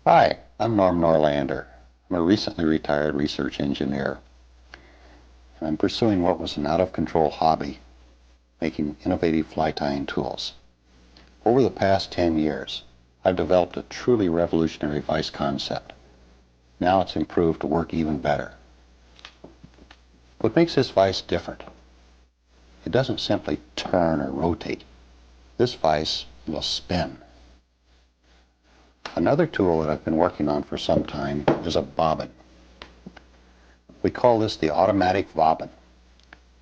Hi, I'm Norlander. I'm a recently retired research engineer, and I'm pursuing what was an out-of-control hobby, making innovative fly tying tools. Over the past 10 years, I've developed a truly revolutionary vise concept. Now it's improved to work even better. What makes this vise different? It doesn't simply turn or rotate. This vise will spin. Another tool that I've been working on for some time is a bobbin. We call this the automatic bobbin.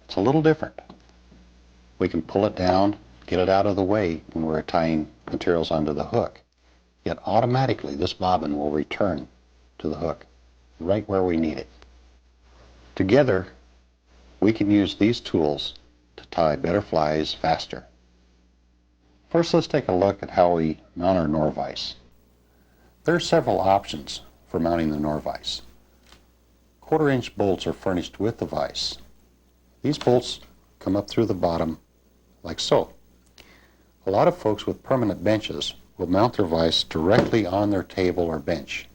It's a little different. We can pull it down, get it out of the way when we're tying materials onto the hook. Yet automatically this bobbin will return to the hook right where we need it. Together, we can use these tools to tie better flies faster. First, let's take a look at how we mount our Nor-vise. There are several options for mounting the Nor-vise. 1/4-inch bolts are furnished with the vise. These bolts come up through the bottom like so. A lot of folks with permanent benches will mount their vise directly on their table or bench.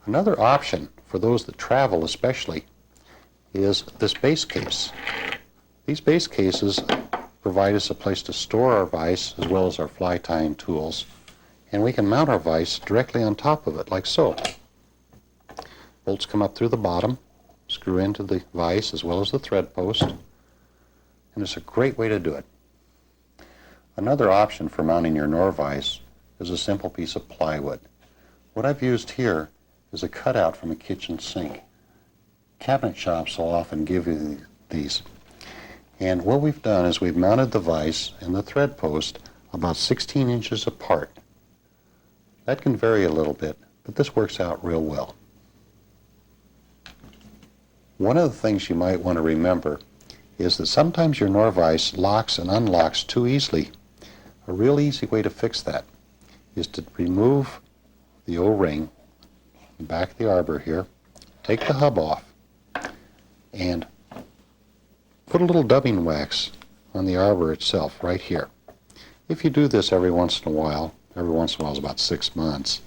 Another option for those that travel especially is this base case. These base cases provide us a place to store our vise as well as our fly tying tools, and we can mount our vise directly on top of it like so. Bolts come up through the bottom, screw into the vise as well as the thread post, and it's a great way to do it. Another option for mounting your Nor-vise is a simple piece of plywood. What I've used here is a cutout from a kitchen sink. Cabinet shops will often give you these. And what we've done is we've mounted the vise and the thread post about 16 inches apart. That can vary a little bit, but this works out real well. One of the things you might want to remember is that sometimes your Nor-vise locks and unlocks too easily. A real easy way to fix that is to remove the O-ring, the back of the arbor here, take the hub off, and put a little dubbing wax on the arbor itself right here. If you do this every once in a while is about 6 months,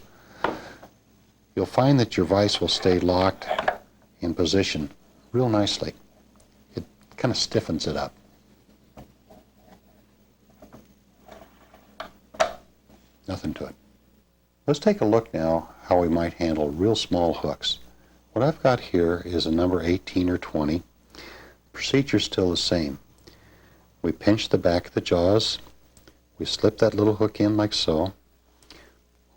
you'll find that your vise will stay locked in position real nicely. It kind of stiffens it up. Nothing to it. Let's take a look now how we might handle real small hooks. What I've got here is a number 18 or 20. Procedure's still the same. We pinch the back of the jaws. We slip that little hook in like so.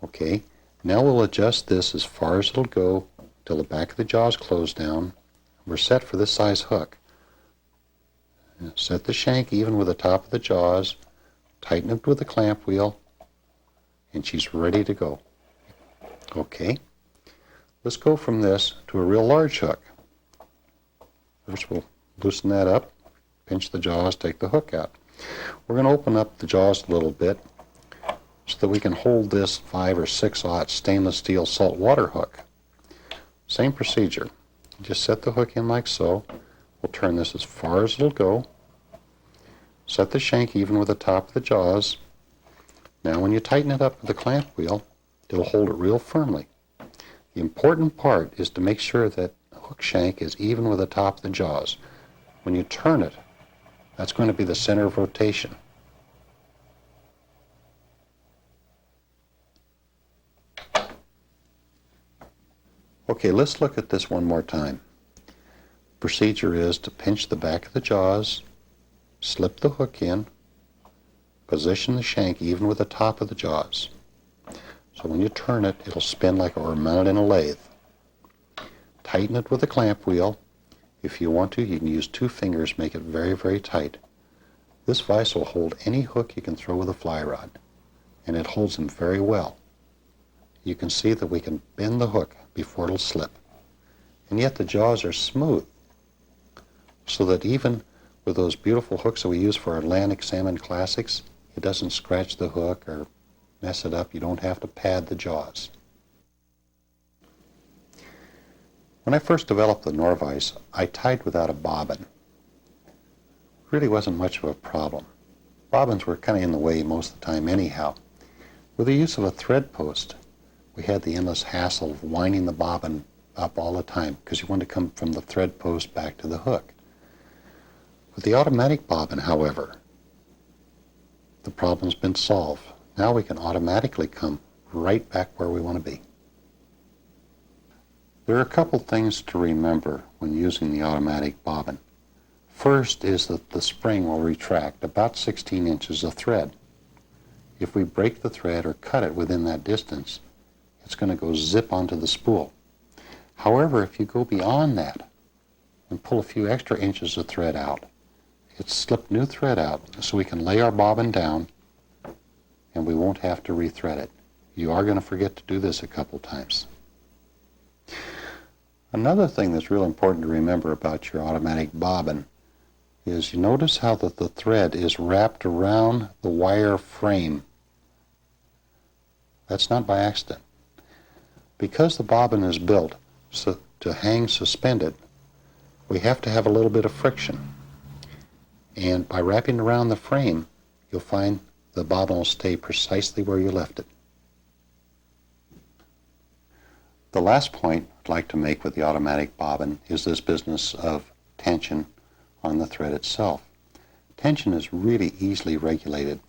Okay, now we'll adjust this as far as it'll go till the back of the jaws close down. We're set for this size hook. Set the shank even with the top of the jaws, tighten it with the clamp wheel, and she's ready to go. Okay, let's go from this to a real large hook. First we'll loosen that up, pinch the jaws, take the hook out. We're going to open up the jaws a little bit so that we can hold this 5 or 6/0 stainless steel saltwater hook. Same procedure. Just set the hook in like so. We'll turn this as far as it'll go. Set the shank even with the top of the jaws. Now when you tighten it up with the clamp wheel, it'll hold it real firmly. The important part is to make sure that the hook shank is even with the top of the jaws. When you turn it, that's going to be the center of rotation. Okay, let's look at this one more time. Procedure is to pinch the back of the jaws, slip the hook in, position the shank even with the top of the jaws. So when you turn it, it'll spin like it were mounted in a lathe. Tighten it with the clamp wheel. If you want to, you can use 2 fingers, make it very, very tight. This vise will hold any hook you can throw with a fly rod, and it holds them very well. You can see that we can bend the hook before it'll slip. And yet the jaws are smooth, so that even with those beautiful hooks that we use for Atlantic salmon classics, it doesn't scratch the hook or mess it up. You don't have to pad the jaws. When I first developed the Nor-vise, I tied without a bobbin. Really wasn't much of a problem. Bobbins were kind of in the way most of the time anyhow. With the use of a thread post, we had the endless hassle of winding the bobbin up all the time because you want to come from the thread post back to the hook. With the automatic bobbin, however, the problem's been solved. Now we can automatically come right back where we want to be. There are a couple things to remember when using the automatic bobbin. First is that the spring will retract about 16 inches of thread. If we break the thread or cut it within that distance, it's going to go zip onto the spool. However, if you go beyond that and pull a few extra inches of thread out, it's slipped new thread out so we can lay our bobbin down and we won't have to rethread it. You are going to forget to do this a couple times. Another thing that's real important to remember about your automatic bobbin is you notice how that the thread is wrapped around the wire frame. That's not by accident. Because the bobbin is built to hang suspended, we have to have a little bit of friction. And by wrapping around the frame, you'll find the bobbin will stay precisely where you left it. The last point I'd like to make with the automatic bobbin is this business of tension on the thread itself. Tension is really easily regulated.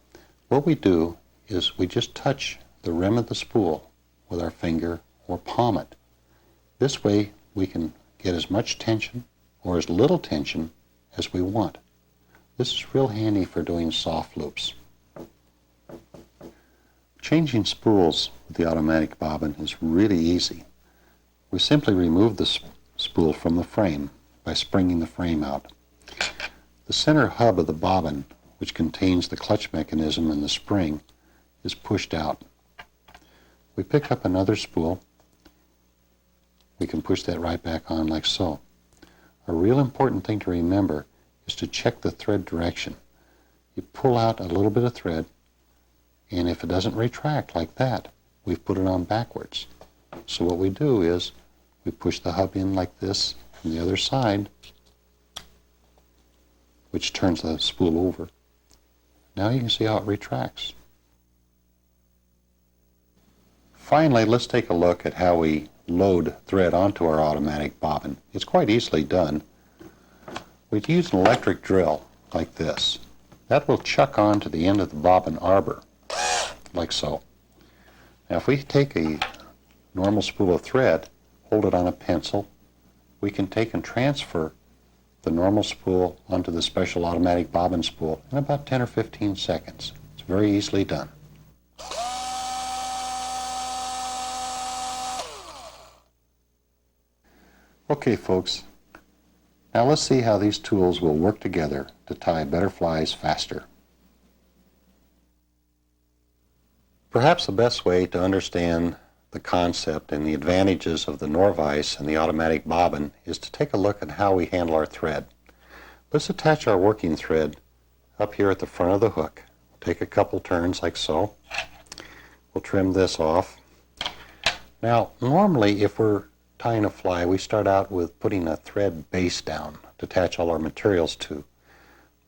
What we do is we just touch the rim of the spool with our finger or palm it. This way we can get as much tension or as little tension as we want. This is real handy for doing soft loops. Changing spools with the automatic bobbin is really easy. We simply remove the spool from the frame by springing the frame out. The center hub of the bobbin, which contains the clutch mechanism and the spring, is pushed out. We pick up another spool. We can push that right back on like so. A real important thing to remember is to check the thread direction. You pull out a little bit of thread, and if it doesn't retract like that, we've put it on backwards. So what we do is we push the hub in like this from the other side, which turns the spool over. Now you can see how it retracts. Finally, let's take a look at how we load thread onto our automatic bobbin. It's quite easily done. We use an electric drill like this. That will chuck on to the end of the bobbin arbor, like so. Now if we take a normal spool of thread, hold it on a pencil, we can take and transfer the normal spool onto the special automatic bobbin spool in about 10 or 15 seconds. It's very easily done. Okay, folks, now let's see how these tools will work together to tie butterflies faster. Perhaps the best way to understand the concept and the advantages of the Nor-vise and the automatic bobbin is to take a look at how we handle our thread. Let's attach our working thread up here at the front of the hook. Take a couple turns like so. We'll trim this off. Now, normally if we're tying a fly, we start out with putting a thread base down to attach all our materials to.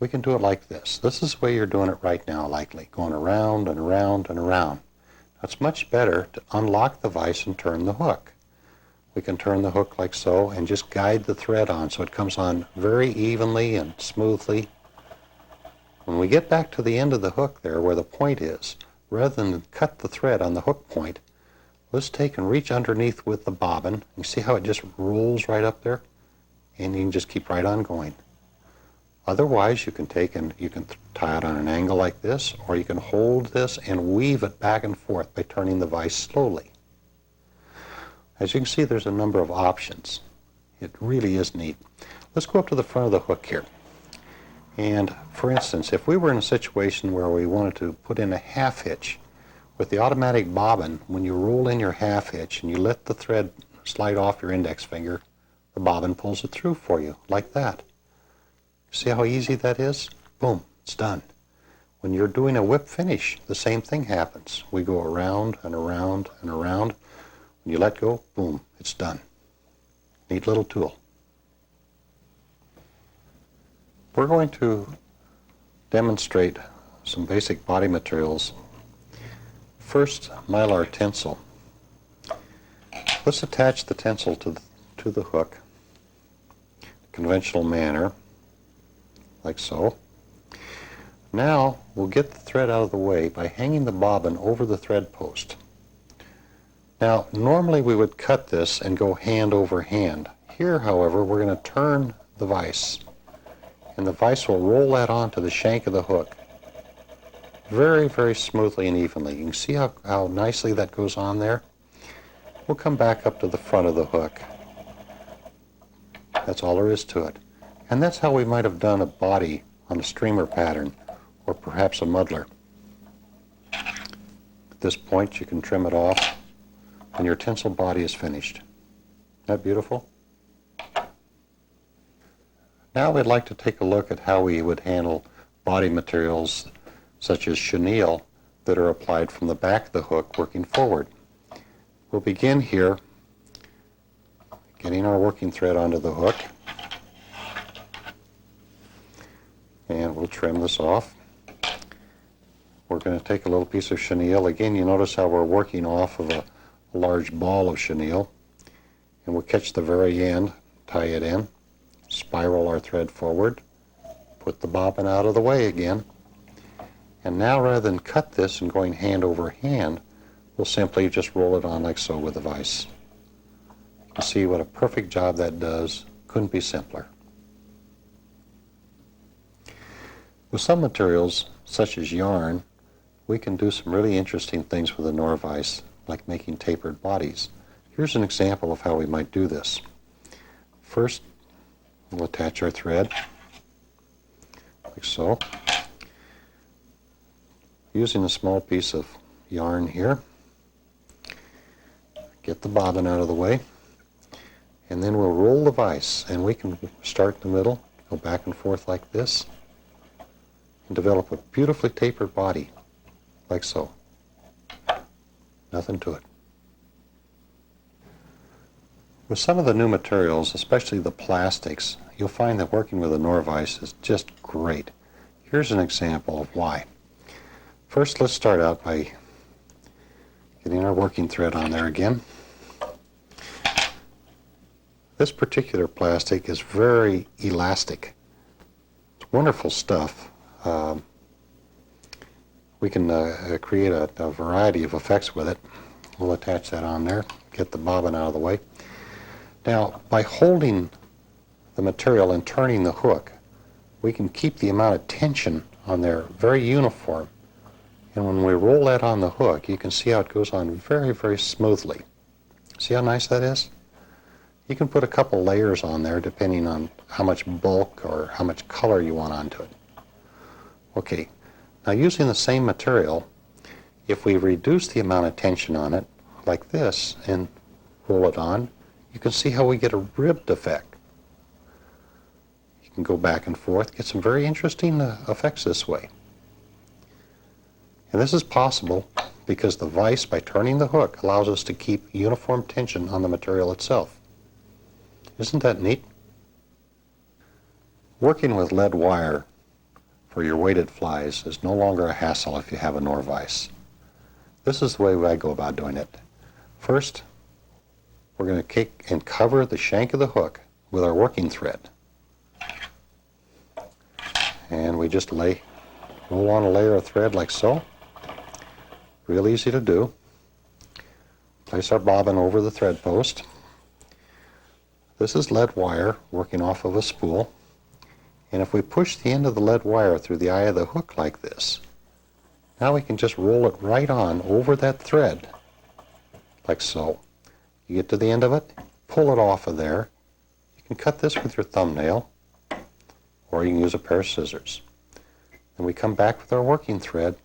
We can do it like this. This is the way you're doing it right now, likely, going around and around and around. It's much better to unlock the vise and turn the hook. We can turn the hook like so and just guide the thread on so it comes on very evenly and smoothly. When we get back to the end of the hook there where the point is, rather than cut the thread on the hook point, let's take and reach underneath with the bobbin. You see how it just rolls right up there? And you can just keep right on going. Otherwise, you can take and you can tie it on an angle like this, or you can hold this and weave it back and forth by turning the vise slowly. As you can see, there's a number of options. It really is neat. Let's go up to the front of the hook here. And for instance, if we were in a situation where we wanted to put in a half hitch, with the automatic bobbin, when you roll in your half hitch and you let the thread slide off your index finger, the bobbin pulls it through for you, like that. See how easy that is? Boom, it's done. When you're doing a whip finish, the same thing happens. We go around and around and around. When you let go, boom, it's done. Neat little tool. We're going to demonstrate some basic body materials. first mylar tinsel. Let's attach the tinsel to the hook, conventional manner, like so. Now we'll get the thread out of the way by hanging the bobbin over the thread post. Now normally we would cut this and go hand over hand. Here, however, we're going to turn the vise, and the vise will roll that onto the shank of the hook very, very smoothly and evenly. You can see how nicely that goes on there. We'll come back up to the front of the hook. That's all there is to it. And that's how we might have done a body on a streamer pattern, or perhaps a muddler. At this point you can trim it off and your tinsel body is finished. Isn't that beautiful? Now we'd like to take a look at how we would handle body materials such as chenille that are applied from the back of the hook working forward. We'll begin here getting our working thread onto the hook, and we'll trim this off. We're going to take a little piece of chenille. Again, you notice how we're working off of a large ball of chenille, and we'll catch the very end, tie it in, spiral our thread forward, put the bobbin out of the way again, and now rather than cut this and going hand over hand, we'll simply just roll it on like so with the vise. You can see what a perfect job that does. Couldn't be simpler. With some materials, such as yarn, we can do some really interesting things with a Nor-vise, like making tapered bodies. Here's an example of how we might do this. First, we'll attach our thread, like so, using a small piece of yarn here. Get the bobbin out of the way, and then we'll roll the vise, and we can start in the middle, go back and forth like this, and develop a beautifully tapered body, like so. Nothing to it. With some of the new materials, especially the plastics, you'll find that working with a Nor-vise is just great. Here's an example of why. First, let's start out by getting our working thread on there again. This particular plastic is very elastic. It's wonderful stuff. We can create a variety of effects with it. We'll attach that on there, get the bobbin out of the way. Now, by holding the material and turning the hook, we can keep the amount of tension on there very uniform. And when we roll that on the hook, you can see how it goes on very, very smoothly. See how nice that is? You can put a couple layers on there depending on how much bulk or how much color you want onto it. Okay, now using the same material, if we reduce the amount of tension on it, like this, and roll it on, you can see how we get a ribbed effect. You can go back and forth, get some very interesting effects this way. And this is possible because the vise, by turning the hook, allows us to keep uniform tension on the material itself. Isn't that neat? Working with lead wire for your weighted flies is no longer a hassle if you have a Nor-vise. This is the way I go about doing it. First, we're going to kick and cover the shank of the hook with our working thread. And we just roll on a layer of thread like so. Real easy to do. Place our bobbin over the thread post. This is lead wire working off of a spool. And if we push the end of the lead wire through the eye of the hook like this, now we can just roll it right on over that thread, like so. You get to the end of it, pull it off of there. You can cut this with your thumbnail, or you can use a pair of scissors. Then we come back with our working thread,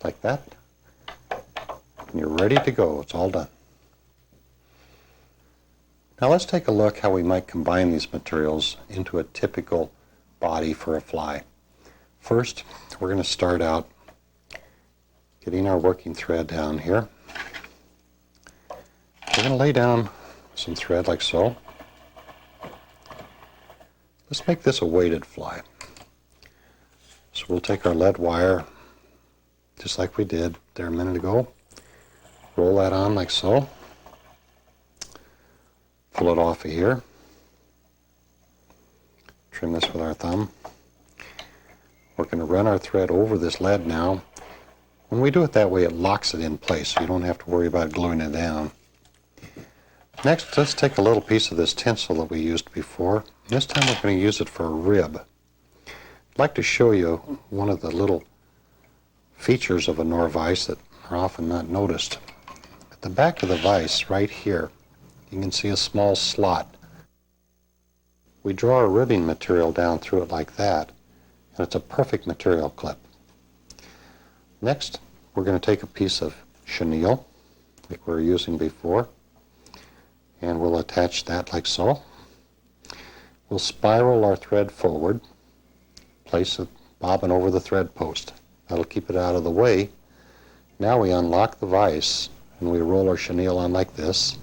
like that, and you're ready to go. It's all done. Now let's take a look how we might combine these materials into a typical body for a fly. First, we're going to start out getting our working thread down here. We're going to lay down some thread like so. Let's make this a weighted fly. So we'll take our lead wire just like we did there a minute ago. Roll that on like so. Pull it off of here. Trim this with our thumb. We're going to run our thread over this lead now. When we do it that way, it locks it in place, so you don't have to worry about gluing it down. Next, let's take a little piece of this tinsel that we used before. This time we're going to use it for a rib. I'd like to show you one of the little features of a Nor-vise that are often not noticed. At the back of the vise, right here, you can see a small slot. We draw a ribbing material down through it like that, and it's a perfect material clip. Next, we're going to take a piece of chenille, like we were using before, and we'll attach that like so. We'll spiral our thread forward, place a bobbin over the thread post. That'll keep it out of the way. Now we unlock the vise and we roll our chenille on like this.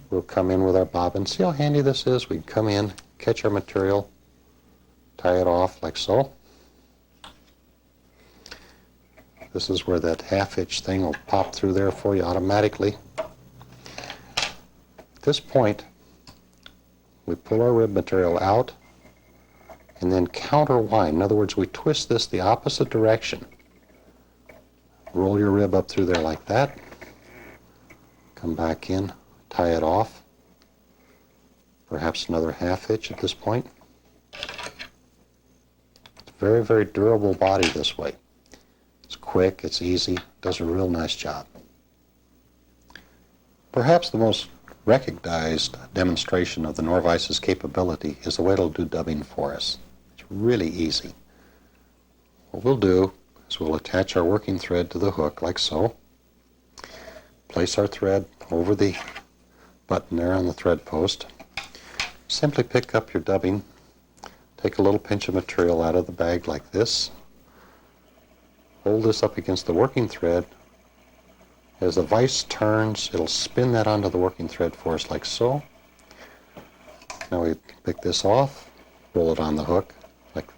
We'll come in with our bobbin. See how handy this is? We can come in, catch our material, tie it off like so. This is where that half-inch thing will pop through there for you automatically. At this point, we pull our rib material out and then counterwind. In other words, we twist this the opposite direction. Roll your rib up through there like that. Come back in, tie it off. Perhaps another half-inch at this point. It's a very, very durable body this way. It's quick, it's easy, does a real nice job. Perhaps the most recognized demonstration of the Nor-vise's capability is the way it'll do dubbing for us. It's really easy. What we'll do is we'll attach our working thread to the hook like so. Place our thread over the button there on the thread post. Simply pick up your dubbing, take a little pinch of material out of the bag like this. Hold this up against the working thread. As the vise turns, it'll spin that onto the working thread for us like so. Now we pick this off, roll it on the hook like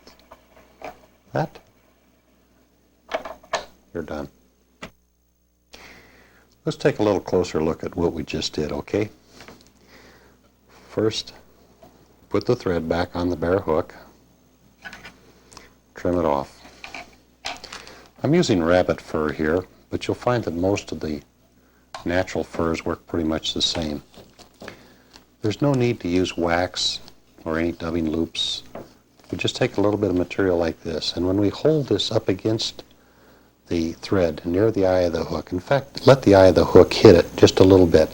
that. You're done. Let's take a little closer look at what we just did, okay? First, put the thread back on the bare hook. Trim it off. I'm using rabbit fur here, but you'll find that most of the natural furs work pretty much the same. There's no need to use wax or any dubbing loops. We just take a little bit of material like this, and when we hold this up against the thread near the eye of the hook, in fact, let the eye of the hook hit it just a little bit.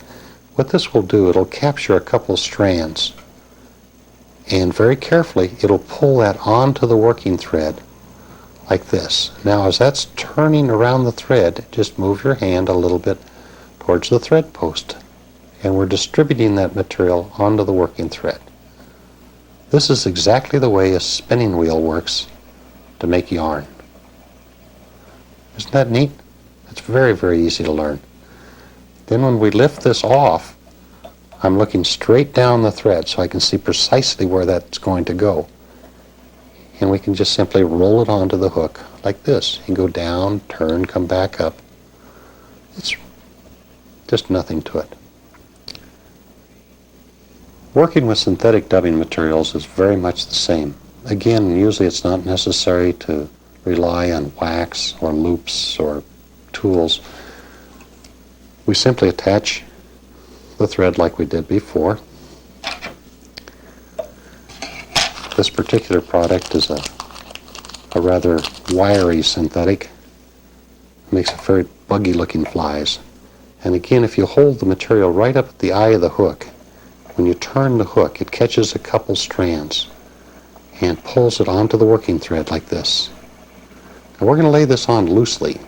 What this will do, it'll capture a couple strands, and very carefully it'll pull that onto the working thread like this. Now as that's turning around the thread, just move your hand a little bit towards the thread post, and we're distributing that material onto the working thread. This is exactly the way a spinning wheel works to make yarn. Isn't that neat? It's very, very easy to learn. Then when we lift this off, I'm looking straight down the thread so I can see precisely where that's going to go. And we can just simply roll it onto the hook like this. You can go down, turn, come back up. It's just nothing to it. Working with synthetic dubbing materials is very much the same. Again, usually it's not necessary to rely on wax or loops or tools. We simply attach the thread like we did before. This particular product is a rather wiry synthetic. It makes very buggy looking flies. And again, if you hold the material right up at the eye of the hook, when you turn the hook, it catches a couple strands and pulls it onto the working thread like this. Now we're going to lay this on loosely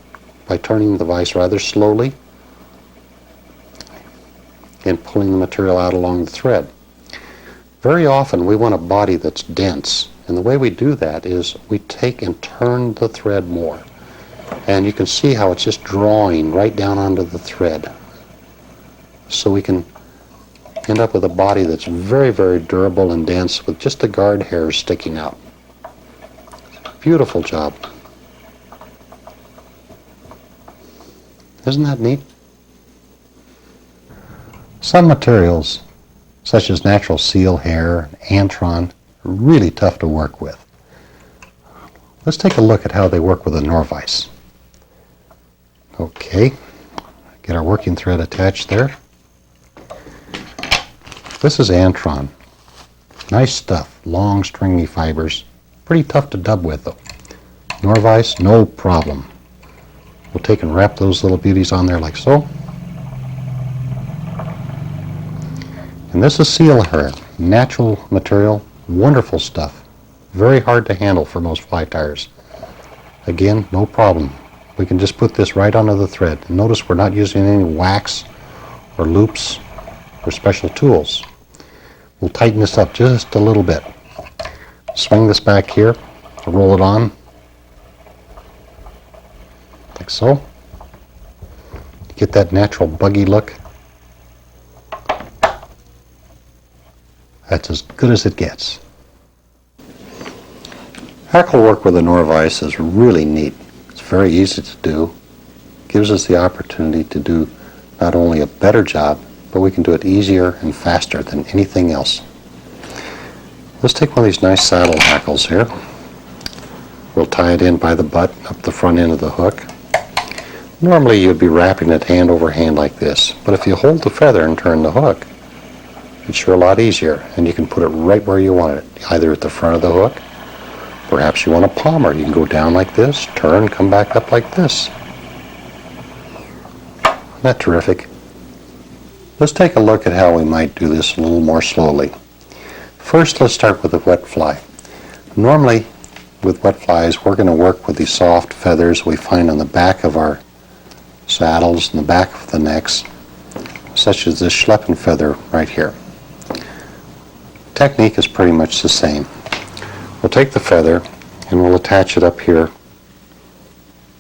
by turning the vise rather slowly and pulling the material out along the thread. Very often we want a body that's dense, and the way we do that is we take and turn the thread more. And you can see how it's just drawing right down onto the thread. So we can end up with a body that's very, very durable and dense with just the guard hairs sticking out. Beautiful job. Isn't that neat? Some materials, such as natural seal hair, antron, are really tough to work with. Let's take a look at how they work with a Nor-vise. Okay, get our working thread attached there. This is antron. Nice stuff, long stringy fibers. Pretty tough to dub with though. Nor-vise, no problem. We'll take and wrap those little beauties on there like so. And this is seal hair, natural material, wonderful stuff. Very hard to handle for most fly tires. Again, no problem. We can just put this right onto the thread. And notice we're not using any wax or loops or special tools. We'll tighten this up just a little bit. Swing this back here, roll it on, like so. Get that natural buggy look. That's as good as it gets. Hackle work with a Nor-vise is really neat. It's very easy to do. Gives us the opportunity to do not only a better job, but we can do it easier and faster than anything else. Let's take one of these nice saddle hackles here. We'll tie it in by the butt up the front end of the hook. Normally you'd be wrapping it hand over hand like this, but if you hold the feather and turn the hook, it's sure a lot easier, and you can put it right where you want it, either at the front of the hook. Perhaps you want a palmer. You can go down like this, turn, come back up like this. Isn't that terrific? Let's take a look at how we might do this a little more slowly. First, let's start with a wet fly. Normally, with wet flies, we're going to work with these soft feathers we find on the back of our saddles and the back of the necks, such as this schleppen feather right here. Technique is pretty much the same. We'll take the feather and we'll attach it up here,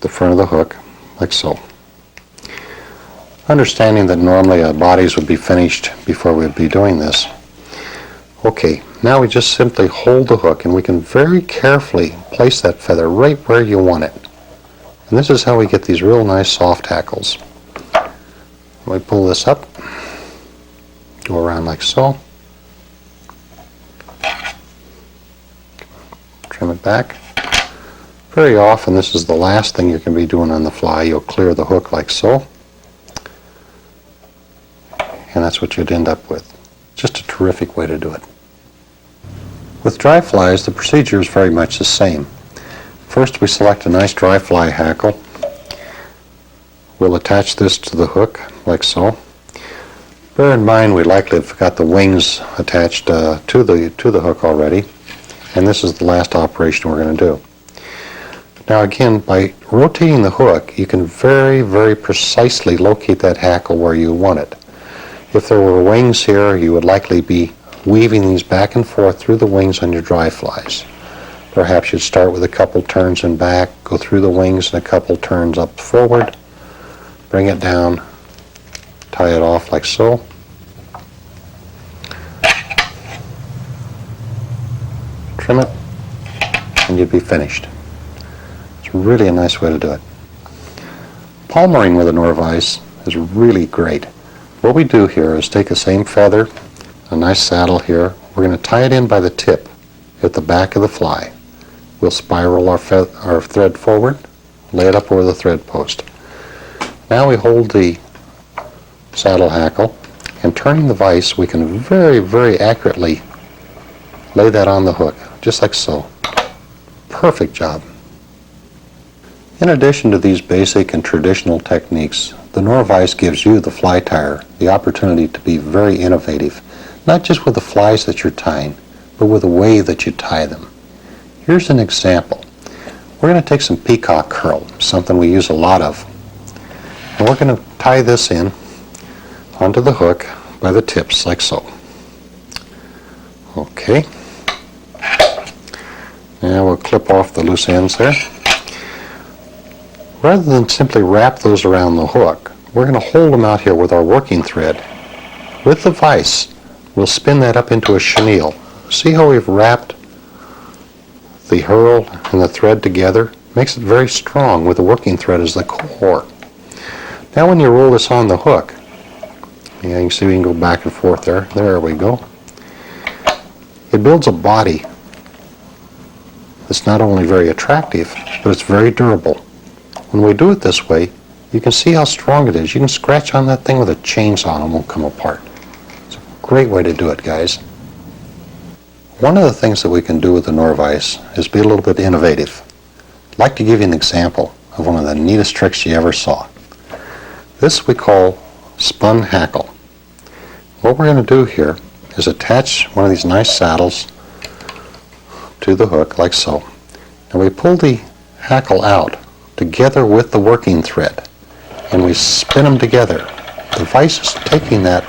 the front of the hook, like so. Understanding that normally our bodies would be finished before we'd be doing this. Okay, now we just simply hold the hook and we can very carefully place that feather right where you want it. And this is how we get these real nice soft hackles. We pull this up, go around like so. Trim it back. Very often this is the last thing you're going to be doing on the fly. You'll clear the hook like so. And that's what you'd end up with. Just a terrific way to do it. With dry flies, the procedure is very much the same. First we select a nice dry fly hackle. We'll attach this to the hook like so. Bear in mind we likely have got the wings attached to the hook already. And this is the last operation we're going to do. Now again, by rotating the hook, you can very, very precisely locate that hackle where you want it. If there were wings here, you would likely be weaving these back and forth through the wings on your dry flies. Perhaps you'd start with a couple turns and back, go through the wings and a couple turns up forward, bring it down, tie it off like so. Trim it, and you'd be finished. It's really a nice way to do it. Palmering with a Nor-vise is really great. What we do here is take the same feather, a nice saddle here. We're going to tie it in by the tip at the back of the fly. We'll spiral our thread forward, lay it up over the thread post. Now we hold the saddle hackle, and turning the vise, we can very, very accurately lay that on the hook, just like so. Perfect job. In addition to these basic and traditional techniques, the Nor-vise gives you, the fly tyer, the opportunity to be very innovative, not just with the flies that you're tying, but with the way that you tie them. Here's an example. We're going to take some peacock curl, something we use a lot of, and we're going to tie this in onto the hook by the tips, like so. Okay. Now we'll clip off the loose ends there. Rather than simply wrap those around the hook, we're going to hold them out here with our working thread. With the vise, we'll spin that up into a chenille. See how we've wrapped the herl and the thread together? Makes it very strong with the working thread as the core. Now when you roll this on the hook, yeah, you can see we can go back and forth there. There we go. It builds a body that's not only very attractive, but it's very durable. When we do it this way, you can see how strong it is. You can scratch on that thing with a chainsaw and it won't come apart. It's a great way to do it, guys. One of the things that we can do with the Nor-vise is be a little bit innovative. I'd like to give you an example of one of the neatest tricks you ever saw. This we call spun hackle. What we're going to do here is attach one of these nice saddles to the hook like so, and we pull the hackle out together with the working thread, and we spin them together. The vise is taking that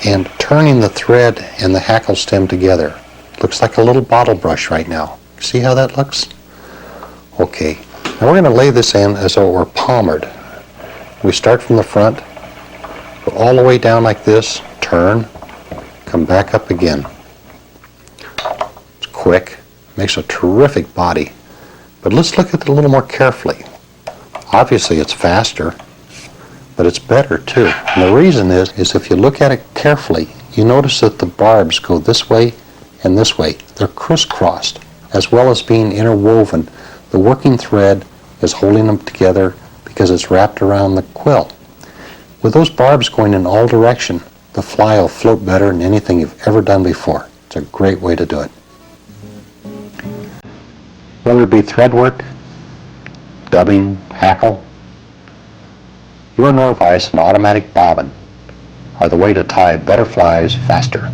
and turning the thread and the hackle stem together. Looks like a little bottle brush right now. See how that looks? Okay, now we're going to lay this in as though it were palmered. We start from the front, go all the way down like this, turn, come back up again. It's quick, makes a terrific body, but let's look at it a little more carefully. Obviously it's faster, but it's better too. And the reason is if you look at it carefully, you notice that the barbs go this way and this way. They're crisscrossed, as well as being interwoven. The working thread is holding them together because it's wrapped around the quill. With those barbs going in all direction, the fly will float better than anything you've ever done before. It's a great way to do it. Whether it be thread work, dubbing, hackle, your Nor-vise and automatic bobbin are the way to tie better flies faster.